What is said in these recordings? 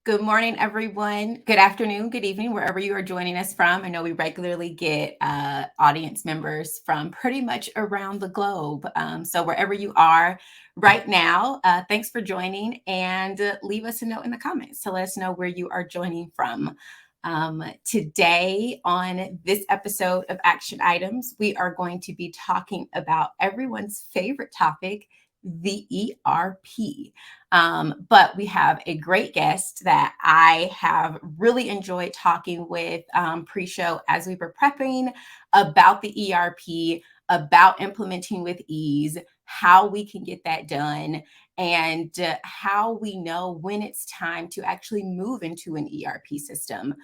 Good morning, everyone. Good afternoon, good evening, wherever you are joining us from. I know we regularly get audience members from pretty much around the globe. So wherever you are right now, thanks for joining, and leave us a note in the comments to let us know where you are joining from. Today on this episode of Action Items, we are going to be talking about everyone's favorite topic, the ERP. But we have a great guest that I have really enjoyed talking with pre-show as we were prepping about the ERP, about implementing with ease, how we can get that done, and how we know when it's time to actually move into an ERP system.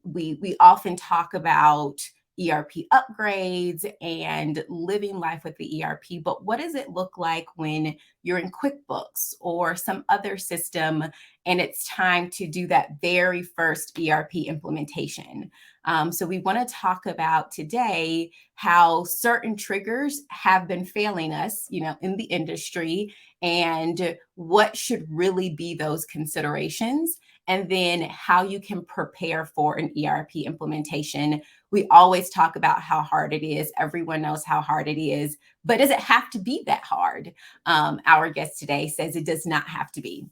We often talk about ERP upgrades and living life with the ERP, but what does it look like when you're in QuickBooks or some other system and it's time to do that very first ERP implementation? So we want to talk about today how certain triggers have been failing us, in the industry, and what should really be those considerations, and then how you can prepare for an ERP implementation. We always talk about how hard it is. Everyone knows how hard it is, but does it have to be that hard? Our guest today says it does not have to be.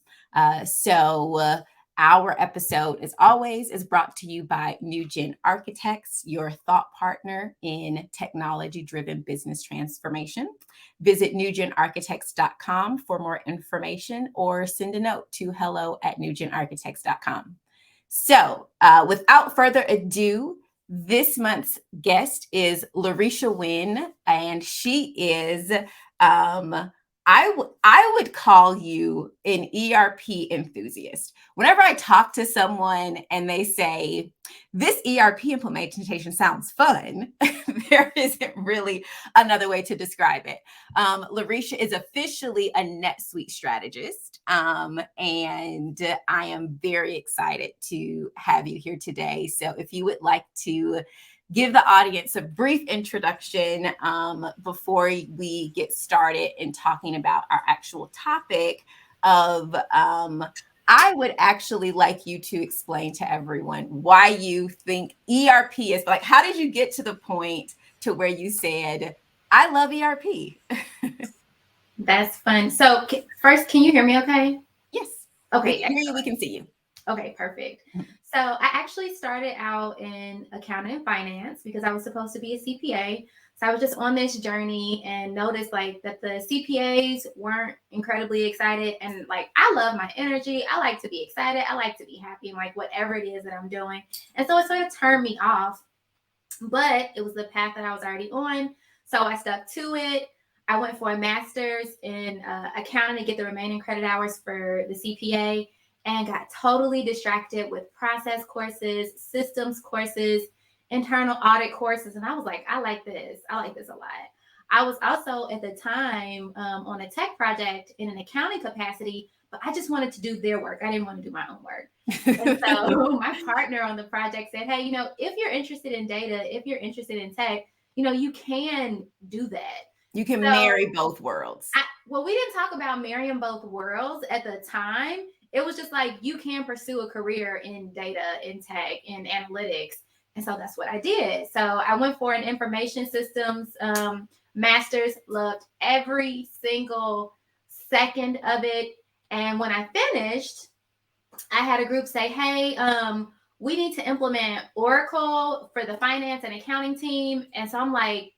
Our episode, as always, is brought to you by NewGenArchitects, your thought partner in technology-driven business transformation. Visit NewGenArchitects.com for more information, or send a note to hello@NewGenArchitects.com. So without further ado, this month's guest is Larecha Wynn, and she is, I would call you an ERP enthusiast. Whenever I talk to someone and they say, this ERP implementation sounds fun, there isn't really another way to describe it. Larecha is officially a NetSuite strategist, and I am very excited to have you here today. So if you would like to give the audience a brief introduction before we get started in talking about our actual topic of, I would actually like you to explain to everyone why you think ERP is, like, how did you get to the point to where you said, I love ERP? That's fun. So first, can you hear me okay? Yes. Okay. We can hear you. We can see you. Okay, perfect. So I actually started out in accounting and finance because I was supposed to be a CPA. So I was just on this journey and noticed that the CPAs weren't incredibly excited. And I love my energy. I like to be excited. I like to be happy and whatever it is that I'm doing. And so it sort of turned me off. But it was the path that I was already on. So I stuck to it. I went for a master's in accounting to get the remaining credit hours for the CPA, and got totally distracted with process courses, systems courses, internal audit courses. And I was like, I like this. I like this a lot. I was also at the time on a tech project in an accounting capacity, but I just wanted to do their work. I didn't want to do my own work. And so my partner on the project said, hey, if you're interested in data, if you're interested in tech, you can do that. You can marry both worlds. We didn't talk about marrying both worlds at the time. It was just you can pursue a career in data, in tech, in analytics. And so that's what I did. So I went for an information systems master's, loved every single second of it. And when I finished, I had a group say, hey, we need to implement Oracle for the finance and accounting team. And so I'm like,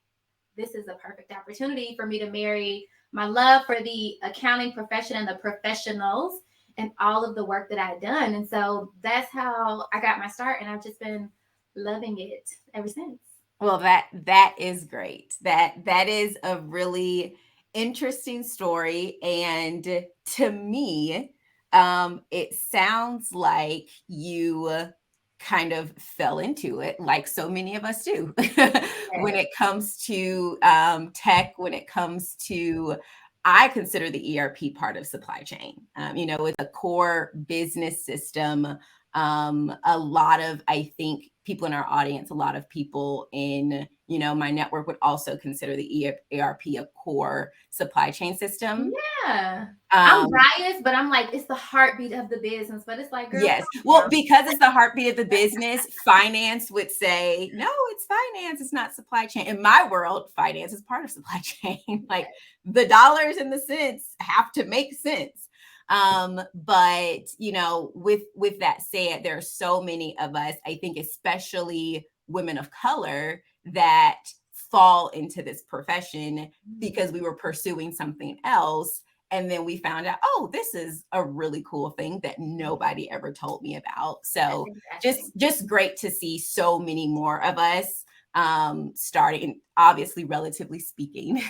this is a perfect opportunity for me to marry my love for the accounting profession and the professionals and all of the work that I've done. And so that's how I got my start. And I've just been loving it ever since. Well, that is great. That is a really interesting story. And to me, it sounds like you kind of fell into it, like so many of us do, when it comes to tech, when it comes to, I consider the ERP part of supply chain. It's a core business system A lot of, I think, people in our audience, a lot of people in, my network would also consider the ERP a core supply chain system. Yeah. I'm Um, biased, but I'm like, it's the heartbeat of the business. But it's like, girl, yes. calm Well, down. because it's the heartbeat of the business, finance would say, no, it's finance. It's not supply chain. In my world, finance is part of supply chain. Like the dollars and the cents have to make sense. But with that said, there are so many of us, I think, especially women of color, that fall into this profession because we were pursuing something else. And then we found out, oh, this is a really cool thing that nobody ever told me about. So Exactly. just great to see so many more of us starting, obviously, relatively speaking.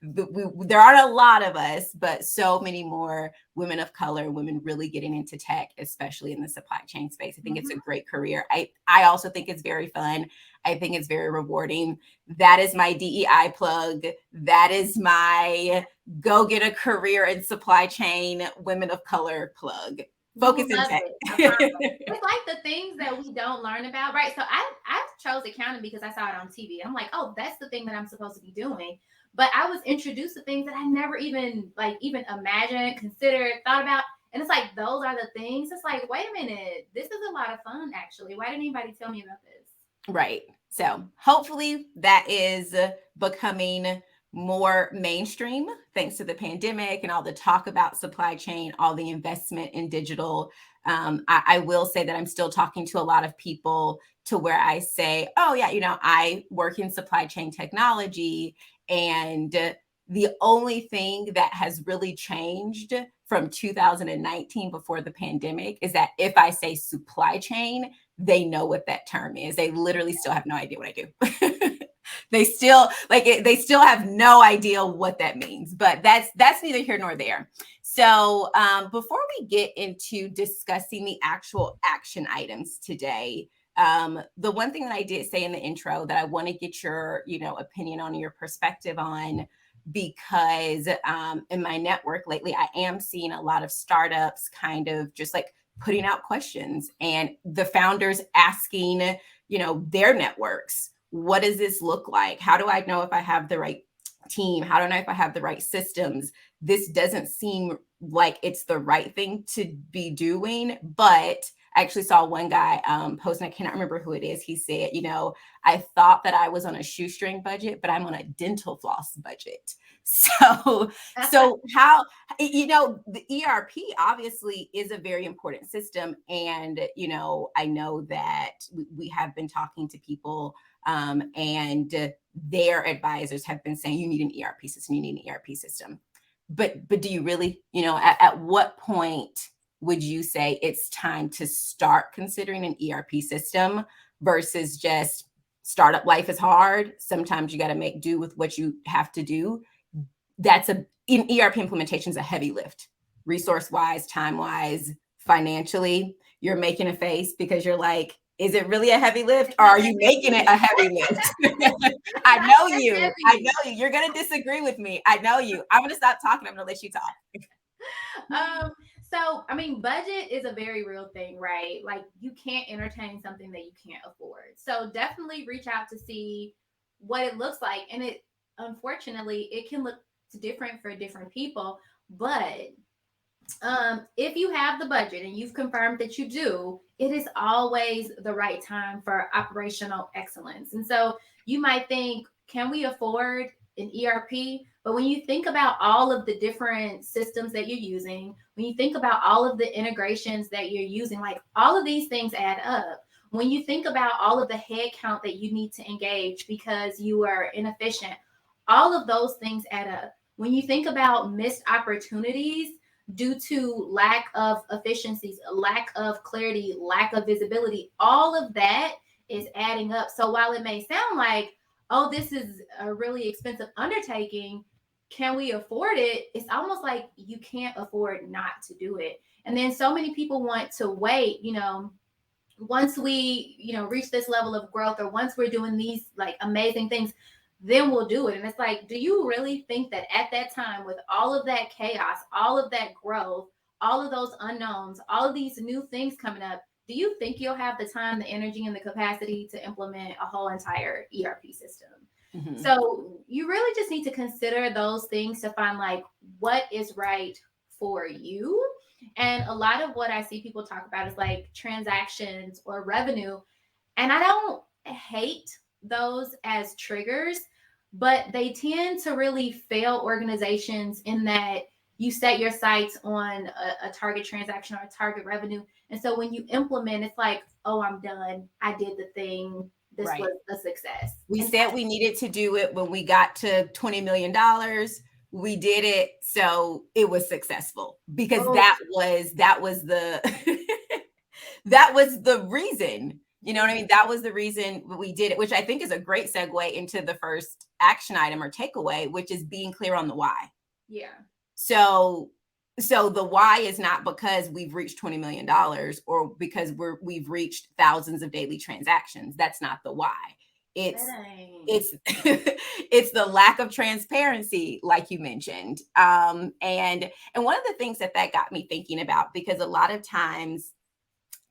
There aren't a lot of us, but so many more women of color, women really getting into tech, especially in the supply chain space. I think it's a great career. I also think it's very fun. I think it's very rewarding. That is my DEI plug. That is my go get a career in supply chain, women of color plug. Focus in Love tech. it. I promise. It's like the things that we don't learn about, right? So I chose accounting because I saw it on TV. I'm like, oh, that's the thing that I'm supposed to be doing. But I was introduced to things that I never even imagined, considered, thought about. And it's like those are the things. It's like, wait a minute, this is a lot of fun actually. Why didn't anybody tell me about this? Right. So hopefully that is becoming more mainstream thanks to the pandemic and all the talk about supply chain, all the investment in digital. I will say that I'm still talking to a lot of people to where I say, oh, yeah, I work in supply chain technology. And the only thing that has really changed from 2019 before the pandemic is that if I say supply chain, they know what that term is. They literally still have no idea what I do. They still they still have no idea what that means, but that's neither here nor there. So before we get into discussing the actual action items today, the one thing that I did say in the intro that I want to get your opinion on, your perspective on, because in my network lately, I am seeing a lot of startups kind of just like putting out questions and the founders asking, their networks, what does this look like? How do I know if I have the right team? How do I know if I have the right systems? This doesn't seem like it's the right thing to be doing, but I actually saw one guy posting, I cannot remember who it is. He said, I thought that I was on a shoestring budget, but I'm on a dental floss budget. So how, the ERP obviously is a very important system. And, I know that we have been talking to people and their advisors have been saying, you need an ERP system, you need an ERP system. But do you really, at what point would you say it's time to start considering an ERP system versus just startup life is hard? Sometimes you got to make do with what you have to do. In ERP implementation is a heavy lift, resource wise, time wise, financially. You're making a face because you're like, is it really a heavy lift or are you making it a heavy lift? I know you. You're going to disagree with me. I know you. I'm going to stop talking. I'm going to let you talk. So I mean, budget is a very real thing, right? Like you can't entertain something that you can't afford. So definitely reach out to see what it looks like. And it unfortunately it can look different for different people. But if you have the budget and you've confirmed that you do, it is always the right time for operational excellence. And so you might think, can we afford an ERP? But when you think about all of the different systems that you're using, when you think about all of the integrations that you're using, like all of these things add up. When you think about all of the head count that you need to engage because you are inefficient, all of those things add up. When you think about missed opportunities, due to lack of efficiencies, lack of clarity, lack of visibility, all of that is adding up. So while it may sound like, oh, this is a really expensive undertaking, can we afford it? It's almost like you can't afford not to do it. And then so many people want to wait, once we, reach this level of growth or once we're doing these like amazing things, then we'll do it. And it's like, do you really think that at that time, with all of that chaos, all of that growth, all of those unknowns, all of these new things coming up, do you think you'll have the time, the energy, and the capacity to implement a whole entire ERP system? Mhm. So you really just need to consider those things to find like what is right for you. And a lot of what I see people talk about is like transactions or revenue. And I don't hate those as triggers, but they tend to really fail organizations in that you set your sights on a target transaction or a target revenue. And so when you implement, it's like, oh, I'm done. I did the thing. This Right. was a success. We And said we needed to do it when we got to $20 million. We did it, so it was successful because oh, that was the that was the reason. You know what I mean? That was the reason we did it, which I think is a great segue into the first action item or takeaway, which is being clear on the why. yeah. So the why is not because we've reached $20 million or because we've reached thousands of daily transactions. That's not the why. It's Dang. it's the lack of transparency, like you mentioned. And one of the things that got me thinking about, because a lot of times,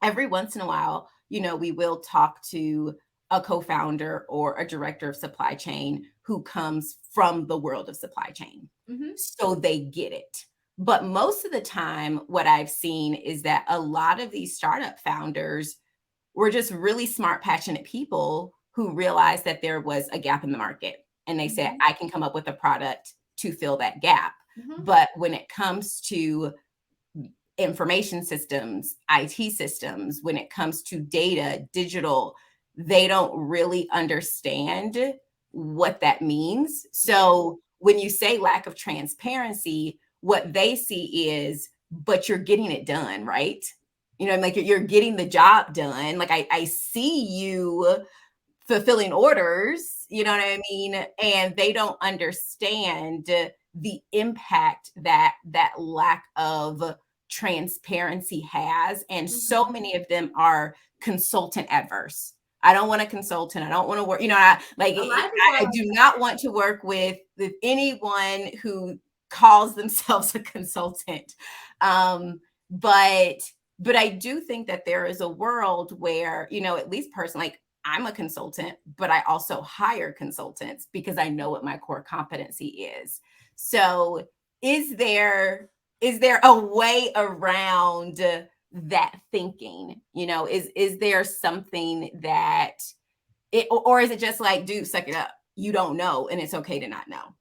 every once in a while, we will talk to a co-founder or a director of supply chain who comes from the world of supply chain. Mm-hmm. So they get it. But most of the time, what I've seen is that a lot of these startup founders were just really smart, passionate people who realized that there was a gap in the market. And they said, I can come up with a product to fill that gap. Mm-hmm. But when it comes to information systems, IT systems, when it comes to data, digital, they don't really understand what that means. So when you say lack of transparency, what they see is, but you're getting it done, right? Like you're getting the job done. Like I see you fulfilling orders, you know what I mean? And they don't understand the impact that lack of transparency has. And so many of them are consultant adverse. I don't want a consultant. I don't want to work, I do not want to work with anyone who calls themselves a consultant. But I do think that there is a world where, at least personally, like I'm a consultant, but I also hire consultants because I know what my core competency is. So is there a way around that thinking? Is there something that or is it just like, dude, suck it up? You don't know, and it's okay to not know.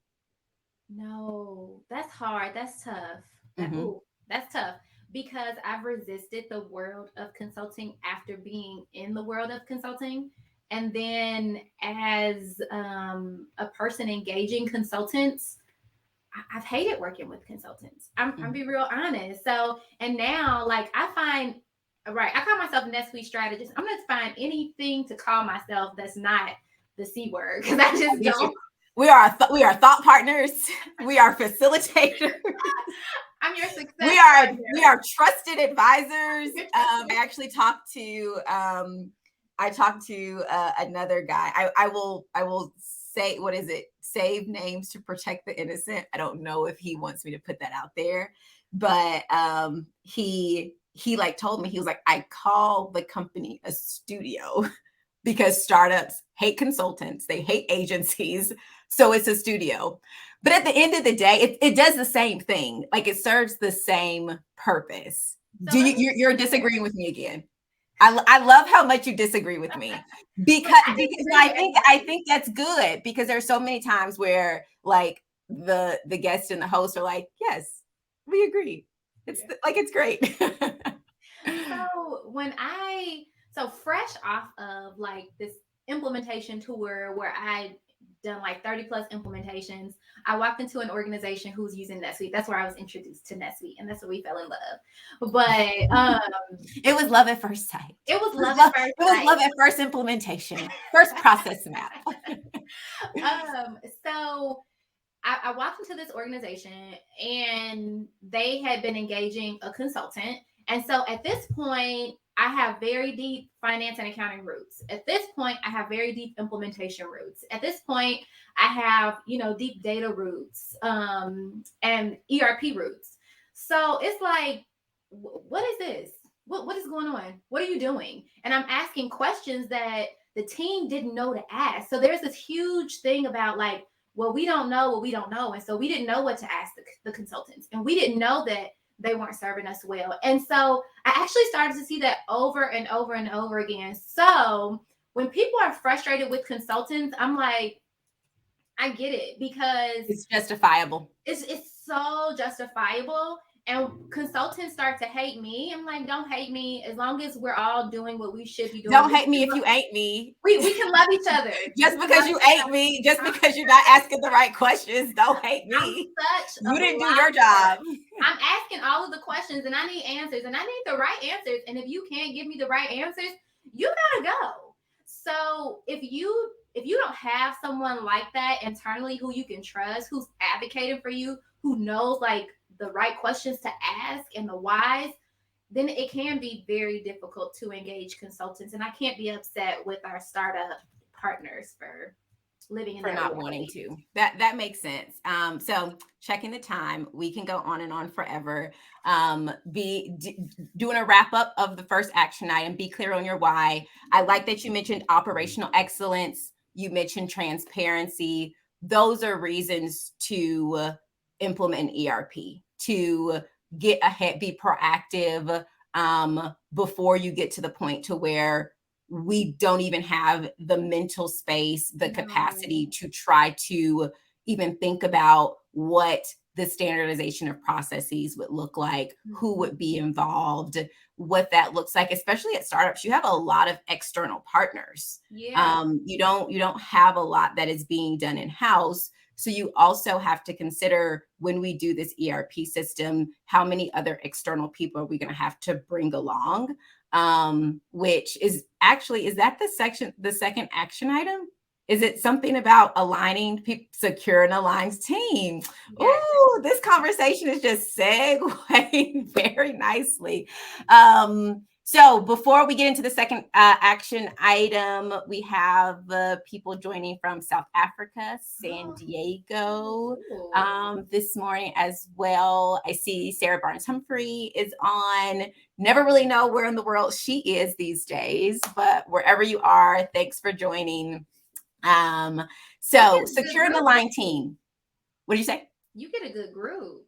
No, that's hard. That's tough. Mm-hmm. That's tough because I've resisted the world of consulting after being in the world of consulting. And then as a person engaging consultants, I've hated working with consultants. I'm be real honest. So, and now like I call myself a NetSuite strategist. I'm going to find anything to call myself that's not the C word because I just don't. We are thought partners. We are facilitators. I'm your success. We are trusted advisors. I actually talked to another guy. I will say, what is it? Save names to protect the innocent. I don't know if he wants me to put that out there, but he like told me, he was like, I call the company a studio because startups hate consultants, they hate agencies, so it's a studio. But at the end of the day, it does the same thing. Like it serves the same purpose. So you're disagreeing with me again? I love how much you disagree with me because I think that's good, because there's so many times where like the guest and the host are like, yes, we agree. It's great. So fresh off of like this implementation tour where I done like 30 plus implementations, I walked into an organization who was using NetSuite. That's where I was introduced to NetSuite, and that's where we fell in love. But it was love at first sight. It was love at first sight. It was love at first implementation, first process map. So I walked into this organization and they had been engaging a consultant. And so at this point, I have very deep finance and accounting roots. At this point, I have very deep implementation roots. At this point, I have, deep data roots and ERP roots. So it's like, what is this? what is going on? What are you doing? And I'm asking questions that the team didn't know to ask. So there's this huge thing about like, well, we don't know what we don't know. And so we didn't know what to ask the consultants. And we didn't know that they weren't serving us well. And so I actually started to see that over and over and over again. So when people are frustrated with consultants, I'm like, I get it, because It's justifiable. it's so justifiable. And consultants start to hate me. I'm like, don't hate me. As long as we're all doing what we should be doing, Don't hate me if you ain't me. we can love each other. Just because you ain't me, just because you're not asking the right questions, don't hate me. You didn't do your job. I'm asking all of the questions and I need answers, and I need the right answers. And if you can't give me the right answers, you gotta go. So if you don't have someone like that internally who you can trust, who's advocating for you, who knows like the right questions to ask and the whys, then it can be very difficult to engage consultants. And I can't be upset with our startup partners for living in for not wanting to. That makes sense. So checking the time, we can go on and on forever. Doing a wrap up of the first action item. Be clear on your why. I like that you mentioned operational excellence. You mentioned transparency. Those are reasons to implement ERP, to get ahead, be proactive, before you get to the point to where we don't even have the mental space, the capacity to try to even think about what the standardization of processes would look like, who would be involved, what that looks like. Especially at startups, you have a lot of external partners. You don't have a lot that is being done in-house. So you also have to consider, when we do this ERP system, how many other external people are we going to have to bring along? Which is actually, is that the second action item? Is it something about aligning people, secure and aligned team? Yes. Ooh, this conversation is just segueing very nicely. So before we get into the second action item, we have people joining from South Africa, San Diego, this morning as well. I see Sarah Barnes-Humphrey is on. Never really know where in the world she is these days, but wherever you are, thanks for joining. So secure and aligned team. What did you say? You get a good group.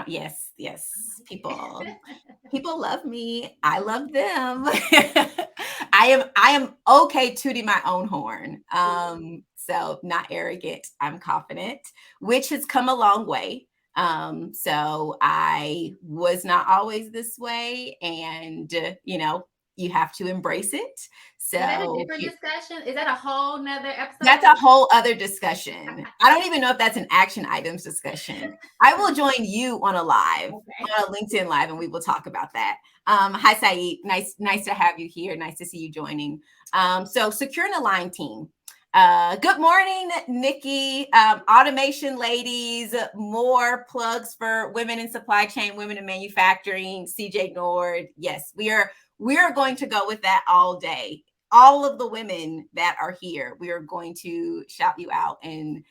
Yes. People love me. I love them. I am okay tooting my own horn. So not arrogant. I'm confident, which has come a long way. So I was not always this way, and you have to embrace it. So is that a different discussion? Is that a whole nother episode? That's a whole other discussion. I don't even know if that's an action items discussion. I will join you on a live, on a LinkedIn live, and we will talk about that. Hi, Saeed. Nice to have you here. Nice to see you joining. So secure and aligned team. Good morning, Nikki. Automation ladies, more plugs for women in supply chain, women in manufacturing, CJ Nord. Yes, we are going to go with that all day. All of the women that are here, we are going to shout you out and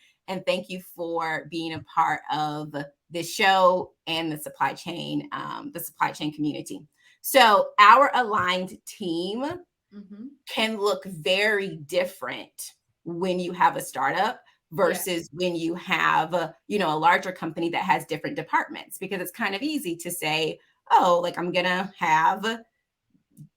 thank you for being a part of this show and the supply chain community. So our aligned team can look very different when you have a startup versus when you have a larger company that has different departments, because it's kind of easy to say, oh, like I'm gonna have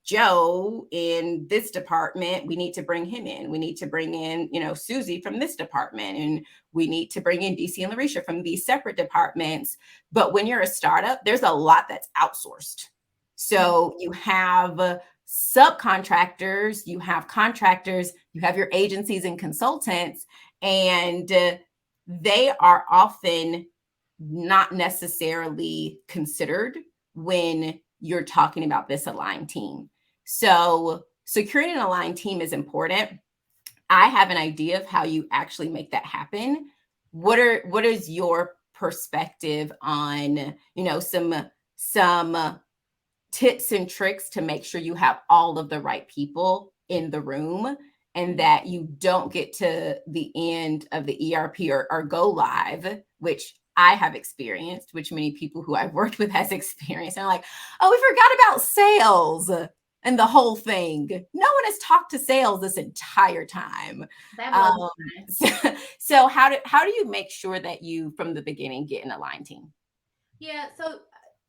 Joe in this department, we need to bring him in. We need to bring in, Susie from this department, and we need to bring in Dyci and Larecha from these separate departments. But when you're a startup, there's a lot that's outsourced. So you have subcontractors, you have contractors, you have your agencies and consultants, and they are often not necessarily considered when you're talking about this aligned team. So securing an aligned team is important. I have an idea of how you actually make that happen. What is your perspective on, some tips and tricks to make sure you have all of the right people in the room, and that you don't get to the end of the ERP or go live, which I have experienced, which many people who I've worked with has experienced. And I'm like, oh, we forgot about sales and the whole thing. No one has talked to sales this entire time. That blows my mind. So how do you make sure that you from the beginning get an aligned team? Yeah, so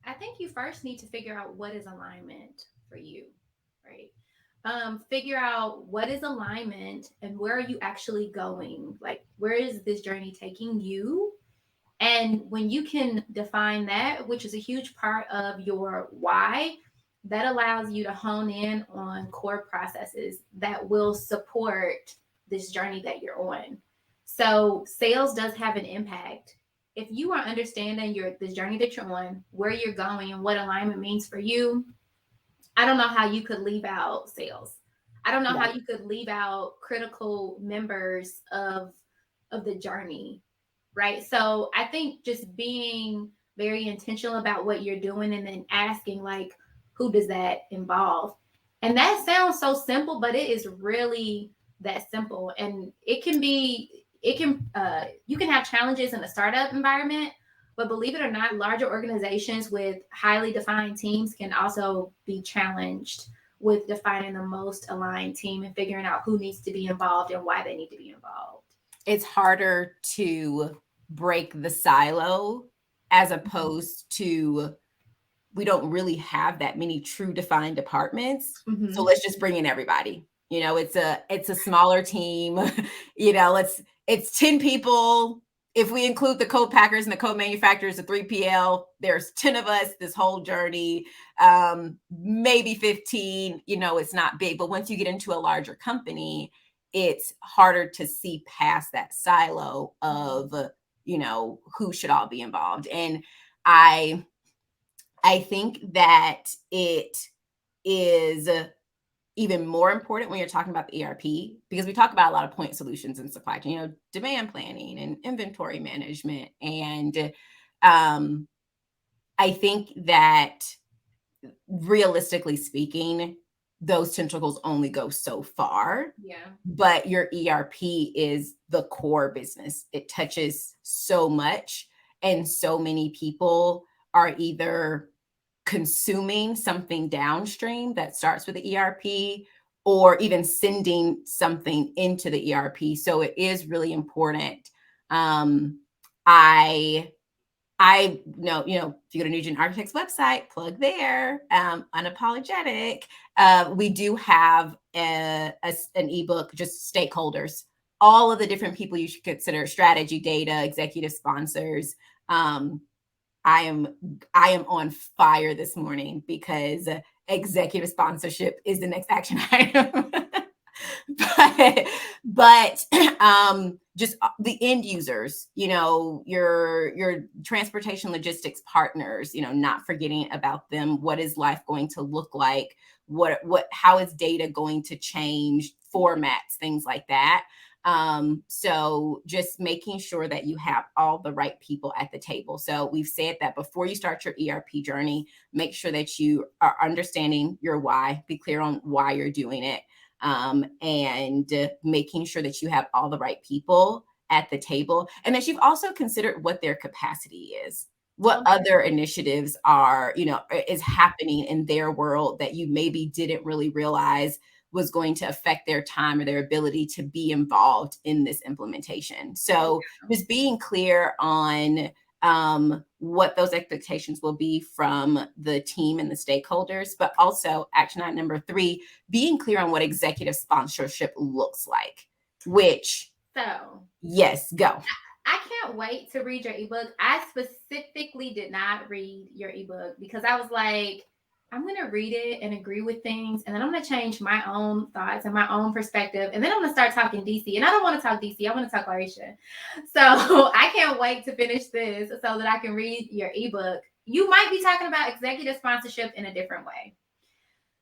I think you first need to figure out what is alignment for you, right? Figure out what is alignment and where are you actually going? Like, where is this journey taking you? And when you can define that, which is a huge part of your why, that allows you to hone in on core processes that will support this journey that you're on. So sales does have an impact. If you are understanding your this journey that you're on, where you're going and what alignment means for you, I don't know how you could leave out sales. I don't know how Right. you could leave out critical members of the journey, right? So I think just being very intentional about what you're doing and then asking like, who does that involve? And that sounds so simple, but it is really that simple. And you can have challenges in a startup environment, but believe it or not, larger organizations with highly defined teams can also be challenged with defining the most aligned team and figuring out who needs to be involved and why they need to be involved. It's harder to break the silo as Mhm. opposed to we don't really have that many true defined departments. So Mhm. let's just bring in everybody. It's a smaller team. It's 10 people. If we include the co-packers and the co-manufacturers, the 3PL, there's 10 of us this whole journey. Maybe 15, it's not big. But once you get into a larger company, it's harder to see past that silo of, who should all be involved. And I I think that it is even more important when you're talking about the ERP because we talk about a lot of point solutions in supply chain, demand planning and inventory management. And um, I think that realistically speaking, those tentacles only go so far. Yeah. But your ERP is the core business. It touches so much, and so many people are either consuming something downstream that starts with the ERP or even sending something into the ERP. So it is really important. Um, I I know, if you go to NewGenArchitects website, plug there, unapologetic. We do have an ebook, just stakeholders, all of the different people you should consider, strategy, data, executive sponsors. Um, I am I am on fire this morning because executive sponsorship is the next action item. but just the end users, your transportation logistics partners, not forgetting about them. What is life going to look like? How is data going to change? Formats, things like that. So just making sure that you have all the right people at the table. So we've said that before you start your ERP journey, make sure that you are understanding your why, be clear on why you're doing it, and making sure that you have all the right people at the table and that you've also considered what their capacity is, what Okay. other initiatives are, is happening in their world that you maybe didn't really realize was going to affect their time or their ability to be involved in this implementation. So just being clear on what those expectations will be from the team and the stakeholders, but also action item number 3, being clear on what executive sponsorship looks like, which, So yes, go. I can't wait to read your ebook. I specifically did not read your ebook because I was like, I'm going to read it and agree with things. And then I'm going to change my own thoughts and my own perspective. And then I'm going to start talking DC. And I don't want to talk DC. I want to talk Larecha. So I can't wait to finish this so that I can read your ebook. You might be talking about executive sponsorship in a different way.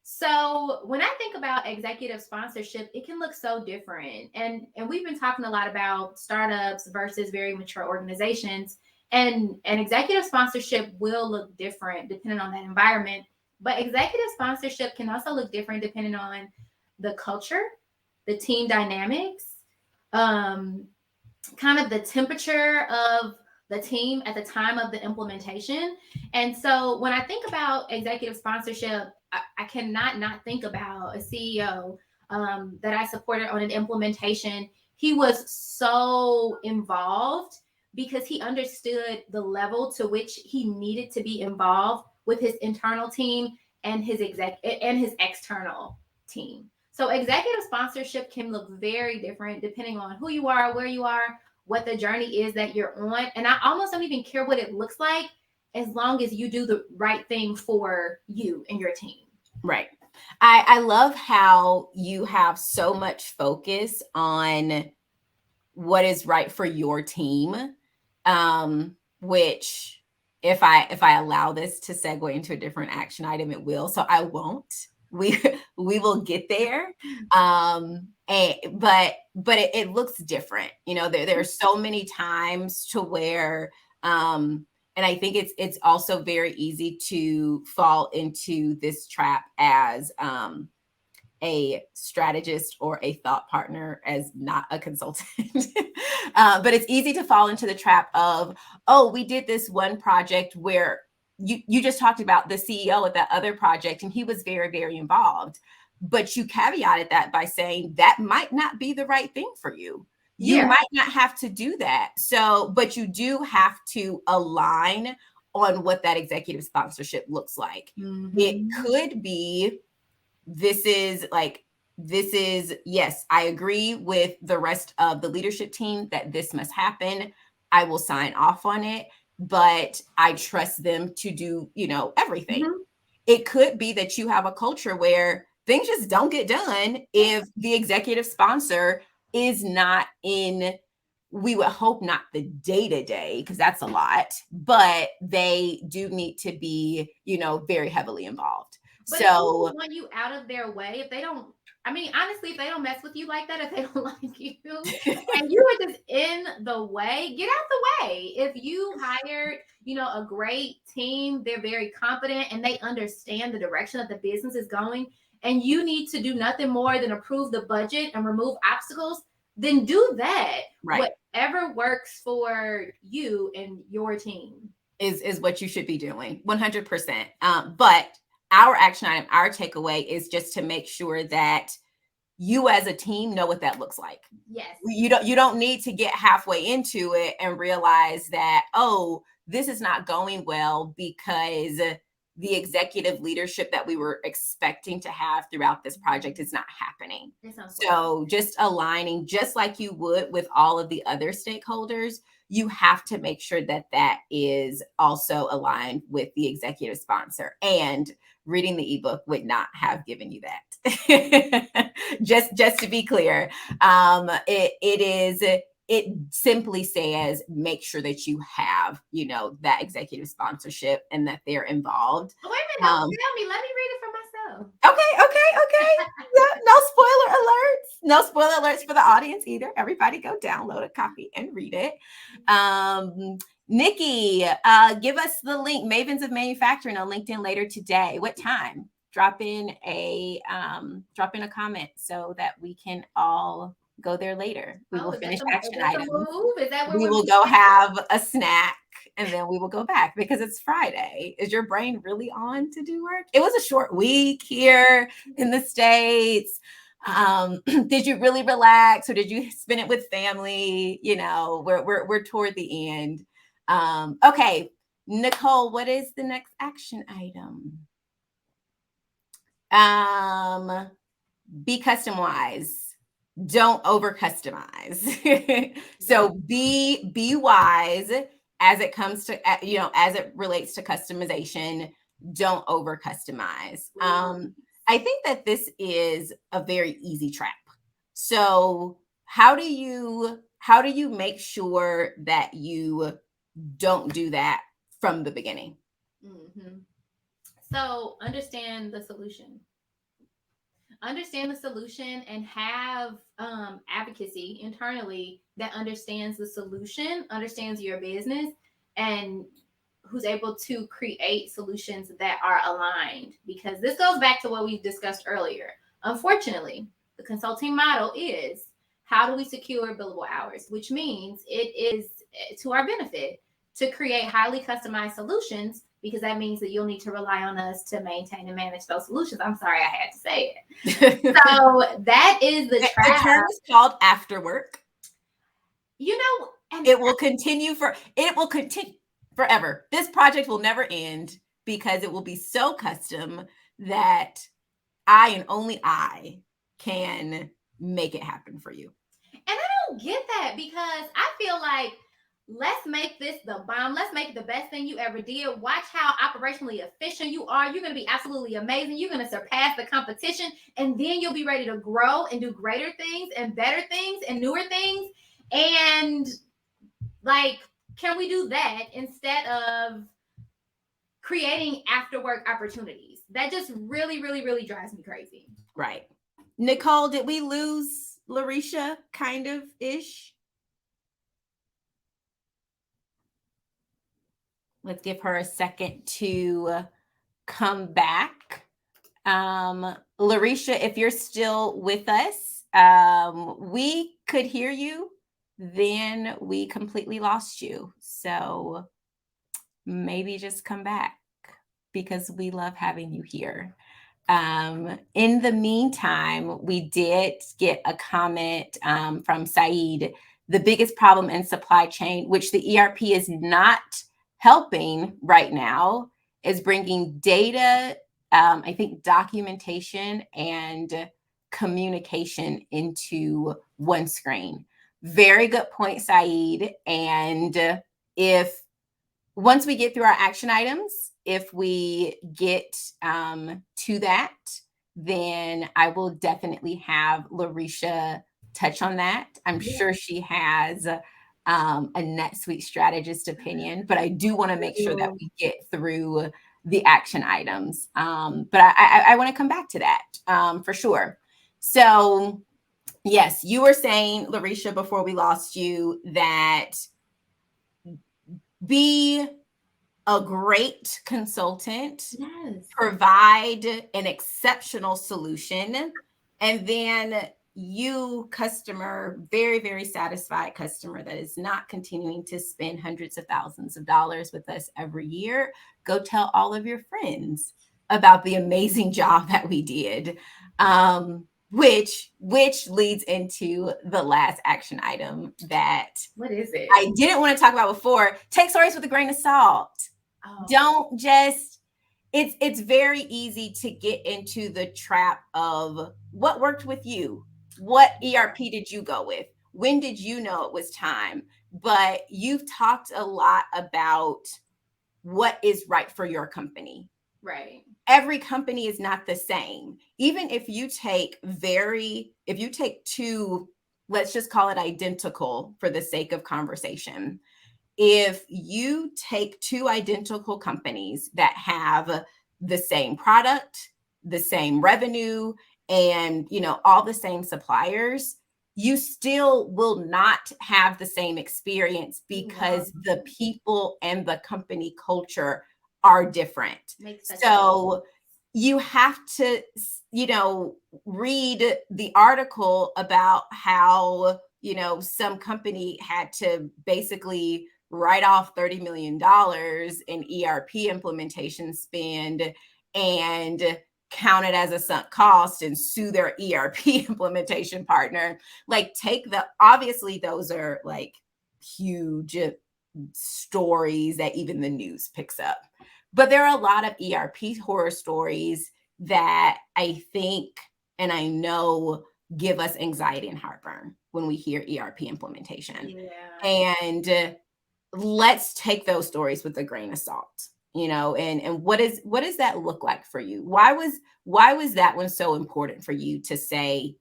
So when I think about executive sponsorship, it can look so different. And we've been talking a lot about startups versus very mature organizations. And executive sponsorship will look different depending on that environment. But executive sponsorship can also look different depending on the culture, the team dynamics, um, kind of the temperature of the team at the time of the implementation. And so when I think about executive sponsorship, I cannot not think about a CEO that I supported on an implementation. He was so involved because he understood the level to which he needed to be involved with his internal team and his external team. So executive sponsorship can look very different depending on who you are, where you are, what the journey is that you're on. And I almost don't even care what it looks like as long as you do the right thing for you and your team. Right. I love how you have so much focus on what is right for your team, which if I allow this to segue into a different action item, it will. So I won't. We will get there. But it looks different. You know, there are so many times to where and I think it's also very easy to fall into this trap as a strategist or a thought partner, as not a consultant. But it's easy to fall into the trap of, oh, we did this one project where you just talked about the CEO at that other project, and he was very, very involved. But you caveated that by saying that might not be the right thing for you. You might not have to do that. So, but you do have to align on what that executive sponsorship looks like. Mm-hmm. It could be, this is, yes, I agree with the rest of the leadership team that this must happen. I will sign off on it, but I trust them to do, everything. Mm-hmm. It could be that you have a culture where things just don't get done if the executive sponsor is not in, we would hope not the day-to-day, because that's a lot, but they do need to be, very heavily involved. But so if people want you out of their way, if they don't, honestly, if they don't mess with you like that, if they don't like you and you are just in the way, get out the way. If you hired, a great team, they're very competent and they understand the direction that the business is going, and you need to do nothing more than approve the budget and remove obstacles, then do that. Right. Whatever works for you and your team is what you should be doing, 100%. But our action item, our takeaway is just to make sure that you as a team know what that looks like. Yes. You don't need to get halfway into it and realize that, oh, this is not going well because the executive leadership that we were expecting to have throughout this project is not happening. So just aligning, just like you would with all of the other stakeholders, you have to make sure that that is also aligned with the executive sponsor. And reading the ebook would not have given you that. just to be clear, it simply says, make sure that you have, that executive sponsorship and that they're involved. Oh, wait a minute, don't tell me. Let me read it for myself. Okay. No spoiler alerts. No spoiler alerts for the audience either. Everybody go download a copy and read it. Nikki, give us the link, Mavens of Manufacturing, on LinkedIn later today. What time? Drop in a comment so that we can all go there later. We will finish action items. We will go have a snack and then we will go back because it's Friday. Is your brain really on to do work? It was a short week here in the States. Did you really relax or did you spend it with family? We're toward the end. Okay, Nicole, what is the next action item? Be custom wise. Don't over customize. So be wise as it comes to, as it relates to customization. Don't over customize. I think that this is a very easy trap. So how do you make sure that you don't do that from the beginning? Mm-hmm. So understand the solution. Understand the solution and have advocacy internally that understands the solution, understands your business, and who's able to create solutions that are aligned. Because this goes back to what we discussed earlier. Unfortunately, the consulting model is, how do we secure billable hours? Which means it is to our benefit to create highly customized solutions, because that means that you'll need to rely on us to maintain and manage those solutions. I'm sorry I had to say it. So that is the trap. The term is called after work. You know, and it will continue forever. This project will never end because it will be so custom that I and only I can make it happen for you. And I don't get that, because I feel like, let's make this the bomb. Let's make it the best thing you ever did. Watch how operationally efficient you are. You're going to be absolutely amazing. You're going to surpass the competition. And then you'll be ready to grow and do greater things and better things and newer things. And like, can we do that instead of creating after work opportunities? That just really, really, really drives me crazy. Right. Nicole, did we lose Larecha kind of ish? Let's give her a second to come back. Larecha, if you're still with us, we could hear you, then we completely lost you. So maybe just come back, because we love having you here. In the meantime, we did get a comment from Saeed. The biggest problem in supply chain, which the ERP is not helping right now, is bringing data, I think documentation and communication into one screen. Very good point, Saeed. And if once we get through our action items, if we get to that, then I will definitely have Larecha touch on that. I'm sure she has a NetSuite strategist opinion, but I do want to make sure that we get through the action items. But I want to come back to that for sure. So yes, you were saying, Larecha, before we lost you, that be a great consultant, Yes. provide an exceptional solution, and then you, customer, very, very satisfied customer that is not continuing to spend hundreds of thousands of dollars with us every year, go tell all of your friends about the amazing job that we did. Which leads into the last action item that what is it? I didn't want to talk about before. Take stories with a grain of salt. Oh. Don't just, it's very easy to get into the trap of what worked with you. What ERP did you go with? When did you know it was time? But you've talked a lot about what is right for your company. Right. Every company is not the same. Even if you take two, let's just call it identical for the sake of conversation. If you take two identical companies that have the same product, the same revenue, and all the same suppliers, you still will not have the same experience, because the people and the company culture are different. So you have to, read the article about how, some company had to basically write off $30 million in ERP implementation spend and count it as a sunk cost and sue their ERP implementation partner. Like, obviously those are like huge stories that even the news picks up. But there are a lot of ERP horror stories that I think, and I know, give us anxiety and heartburn when we hear ERP implementation. Yeah. And let's take those stories with a grain of salt, and what does that look like for you? Why was that one so important for you to say,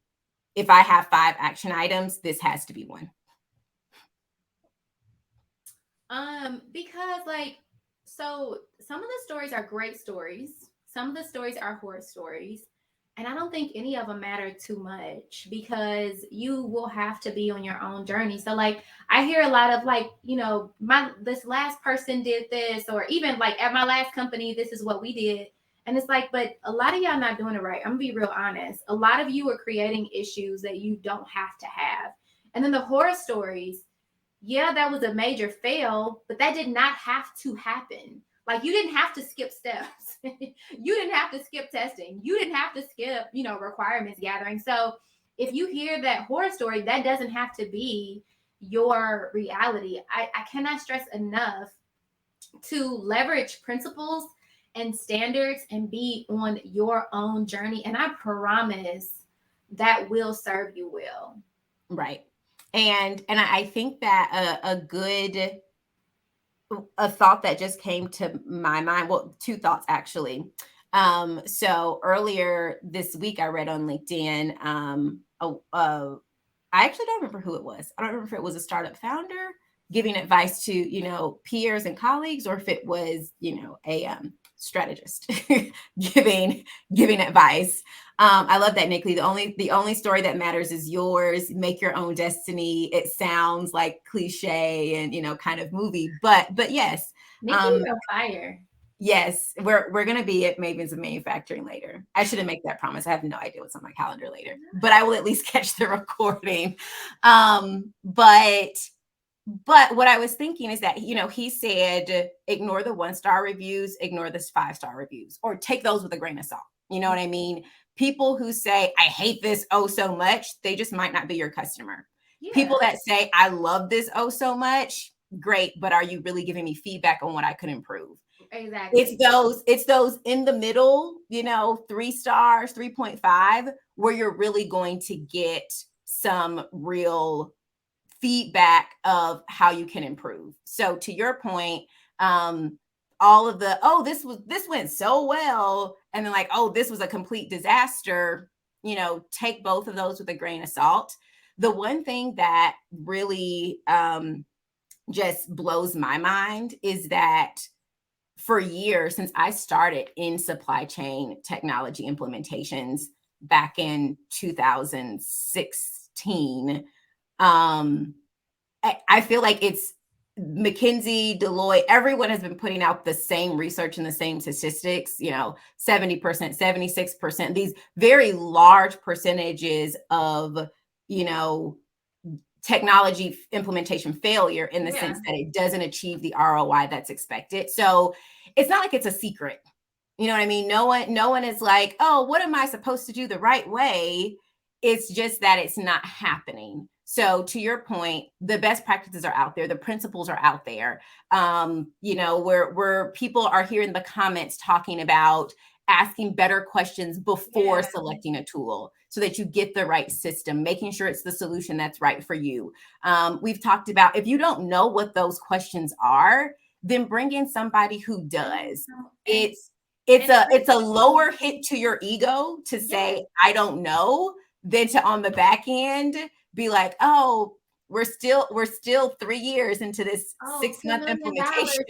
if I have 5 action items, this has to be one? Because so some of the stories are great stories. Some of the stories are horror stories. And I don't think any of them matter too much, because you will have to be on your own journey. So I hear a lot of this last person did this, or even at my last company, this is what we did. And it's but a lot of y'all not doing it right. I'm gonna be real honest. A lot of you are creating issues that you don't have to have. And then the horror stories, yeah, that was a major fail, but that did not have to happen. Like, you didn't have to skip steps. You didn't have to skip testing. You didn't have to skip, requirements gathering. So if you hear that horror story, that doesn't have to be your reality. I cannot stress enough to leverage principles and standards and be on your own journey. And I promise that will serve you well. Right. And I think that a thought that just came to my mind, well, two thoughts actually. So earlier this week I read on LinkedIn, I actually don't remember who it was. I don't remember if it was a startup founder giving advice to, peers and colleagues, or if it was, a strategist giving advice. I love that, Nikki. The only story that matters is yours. Make your own destiny. It sounds like cliche and kind of movie, but yes. Nikki's on fire. Yes, we're gonna be at Mavens of Manufacturing later. I shouldn't make that promise. I have no idea what's on my calendar later, but I will at least catch the recording. But what I was thinking is that, he said, ignore the 1-star reviews, ignore the 5-star reviews, or take those with a grain of salt. You know what I mean? People who say, I hate this oh so much, they just might not be your customer. Yeah. People that say, I love this oh so much, great, but are you really giving me feedback on what I could improve? Exactly. It's those in the middle, 3 stars, 3.5, where you're really going to get some real feedback of how you can improve. So to your point, all of the, this went so well, and then like, this was a complete disaster, take both of those with a grain of salt. The one thing that really just blows my mind is that for years, since I started in supply chain technology implementations back in 2016, I feel like it's McKinsey, Deloitte, everyone has been putting out the same research and the same statistics, 70%, 76%, these very large percentages of, technology implementation failure in the sense that it doesn't achieve the ROI that's expected. So it's not like it's a secret. You know what I mean? No one is like, oh, what am I supposed to do the right way? It's just that it's not happening. So to your point, the best practices are out there. The principles are out there. Where people are here in the comments talking about asking better questions before selecting a tool so that you get the right system, making sure it's the solution that's right for you. We've talked about, if you don't know what those questions are, then bring in somebody who does. It's a lower hit to your ego to say, I don't know, than to on the back end be like, oh, we're still 3 years into this 6-month implementation.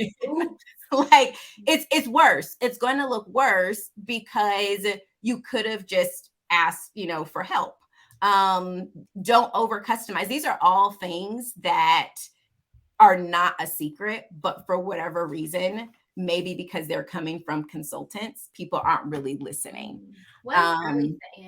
Like it's worse. It's going to look worse because you could have just asked, for help. Don't over customize. These are all things that are not a secret, but for whatever reason, maybe because they're coming from consultants, people aren't really listening.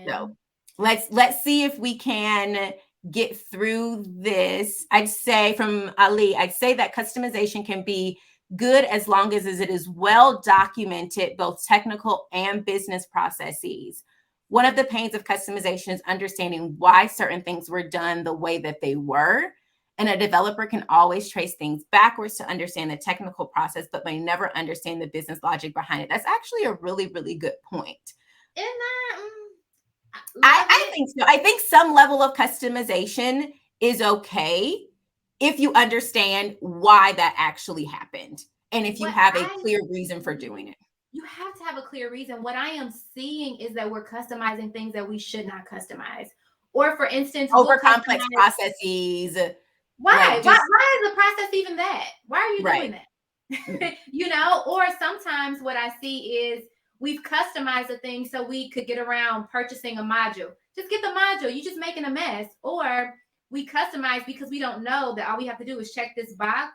So let's see if we can get through this. I'd say from Ali, that customization can be good as long as it is well documented, both technical and business processes. One of the pains of customization is understanding why certain things were done the way that they were. And a developer can always trace things backwards to understand the technical process, but may never understand the business logic behind it. That's actually a really, really good point. I think so. I think some level of customization is okay if you understand why that actually happened. And if you have a clear reason for doing it. You have to have a clear reason. What I am seeing is that we're customizing things that we should not customize. Or for instance, over complex processes. Why? Why is the process even that? Why are you doing that? Or sometimes what I see is we've customized a thing so we could get around purchasing a module. Just get the module. You're just making a mess. Or we customize because we don't know that all we have to do is check this box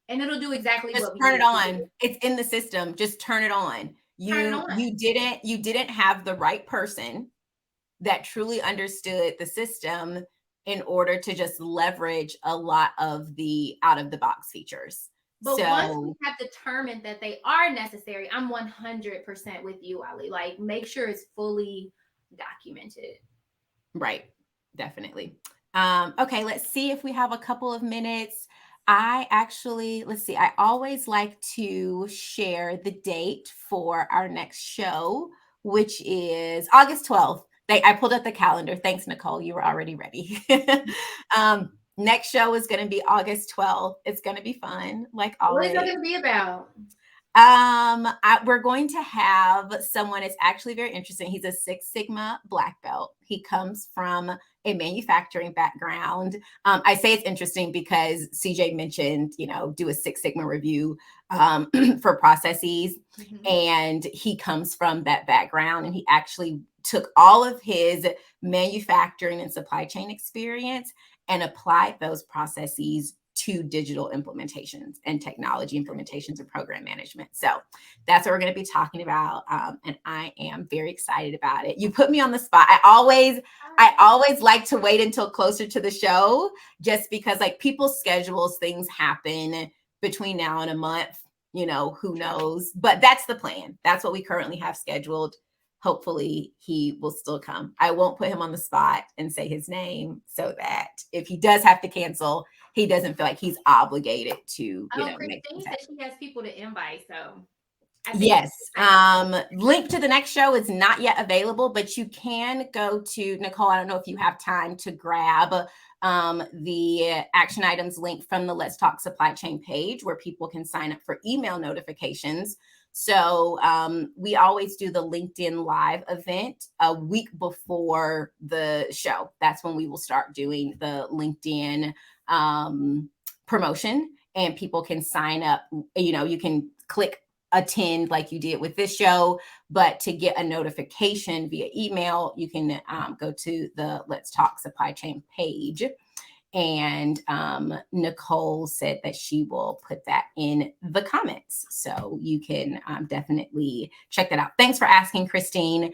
and it'll do exactly just what we turn it on. It's in the system. Just turn it on. You didn't have the right person that truly understood the system in order to just leverage a lot of the out of the box features. But once we have determined that they are necessary, I'm 100% with you, Ali. Like, make sure it's fully documented. Right. Definitely. Okay, let's see if we have a couple of minutes. Let's see, I always like to share the date for our next show, which is August 12th. I pulled up the calendar. Thanks, Nicole. You were already ready. Next show is going to be August 12th. It's going to be fun, like What is always. that going to be about? We're going to have someone. It's actually very interesting. He's a Six Sigma black belt. He comes from a manufacturing background. I say it's interesting because CJ mentioned, do a Six Sigma review for processes. Mm-hmm. And he comes from that background, and he actually took all of his manufacturing and supply chain experience and applied those processes to digital implementations and technology implementations and program management. So that's what we're going to be talking about. And I am very excited about it. You put me on the spot. I always like to wait until closer to the show, just because like people's schedules, things happen between now and a month, who knows, but that's the plan. That's what we currently have scheduled. Hopefully he will still come. I won't put him on the spot and say his name, so that if he does have to cancel, he doesn't feel like he's obligated to, Christine said she has people to invite, so. Yes. Link to the next show is not yet available, but you can go to Nicole. I don't know if you have time to grab the action items link from the Let's Talk Supply Chain page, where people can sign up for email notifications. So we always do the LinkedIn Live event a week before the show. That's when we will start doing the LinkedIn promotion, and people can sign up. You can click attend like you did with this show, but to get a notification via email, you can go to the Let's Talk Supply Chain page. And Nicole said that she will put that in the comments. So you can definitely check that out. Thanks for asking, Christine.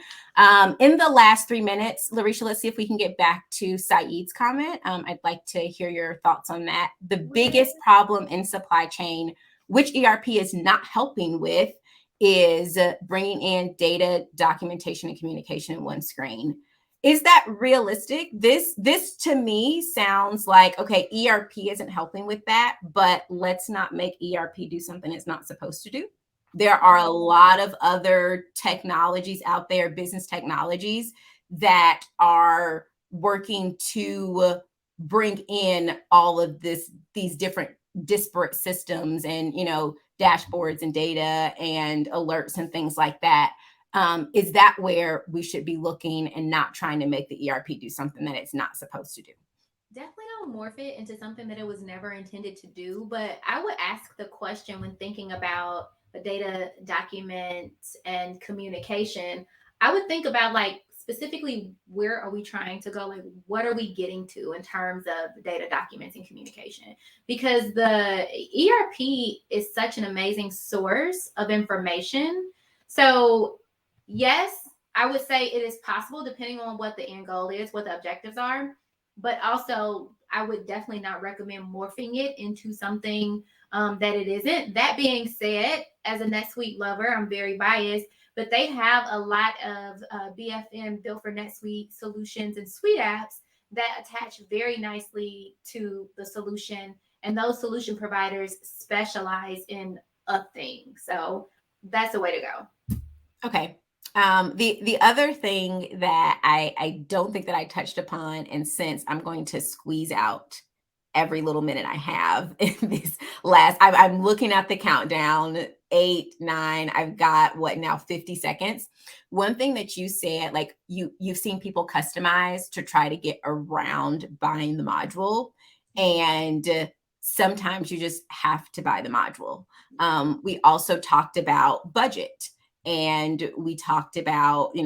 In the last 3 minutes, Larecha, let's see if we can get back to Saeed's comment. I'd like to hear your thoughts on that. The biggest problem in supply chain, which ERP is not helping with, is bringing in data, documentation, and communication in one screen. Is that realistic? This to me sounds like, okay, ERP isn't helping with that, but let's not make ERP do something it's not supposed to do. There are a lot of other technologies out there, business technologies, that are working to bring in all of these different disparate systems and, dashboards and data and alerts and things like that. Is that where we should be looking and not trying to make the ERP do something that it's not supposed to do? Definitely don't morph it into something that it was never intended to do. But I would ask the question when thinking about the data, documents, and communication. I would think about like specifically, where are we trying to go? Like, what are we getting to in terms of data, documents, and communication? Because the ERP is such an amazing source of information. So yes, I would say it is possible, depending on what the end goal is, what the objectives are. But also, I would definitely not recommend morphing it into something that it isn't. That being said, as a NetSuite lover, I'm very biased, but they have a lot of BFM, built for NetSuite solutions and suite apps that attach very nicely to the solution. And those solution providers specialize in a thing. So that's the way to go. Okay. The other thing that I don't think that I touched upon, and since I'm going to squeeze out every little minute I have in these I'm looking at the countdown, 8, 9, I've got 50 seconds. One thing that you said, like you've seen people customize to try to get around buying the module, and sometimes you just have to buy the module. We also talked about budget. And we talked about,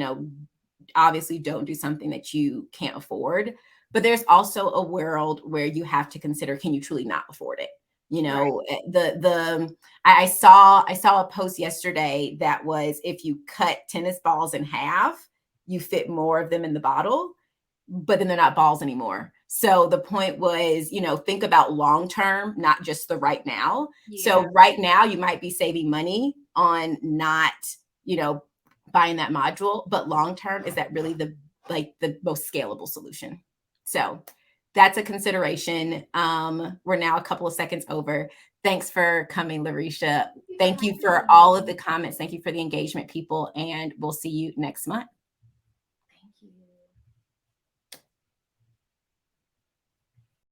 obviously don't do something that you can't afford, but there's also a world where you have to consider, can you truly not afford it? Right. I saw a post yesterday that was, if you cut tennis balls in half, you fit more of them in the bottle. but then they're not balls anymore. So the point was, think about long term, not just the right now. Yeah. So right now you might be saving money on not, buying that module, but long term, is that really the most scalable solution? So that's a consideration. We're now a couple of seconds over. Thanks for coming, Larecha. Thank you for all of the comments. Thank you for the engagement, people, and we'll see you next month.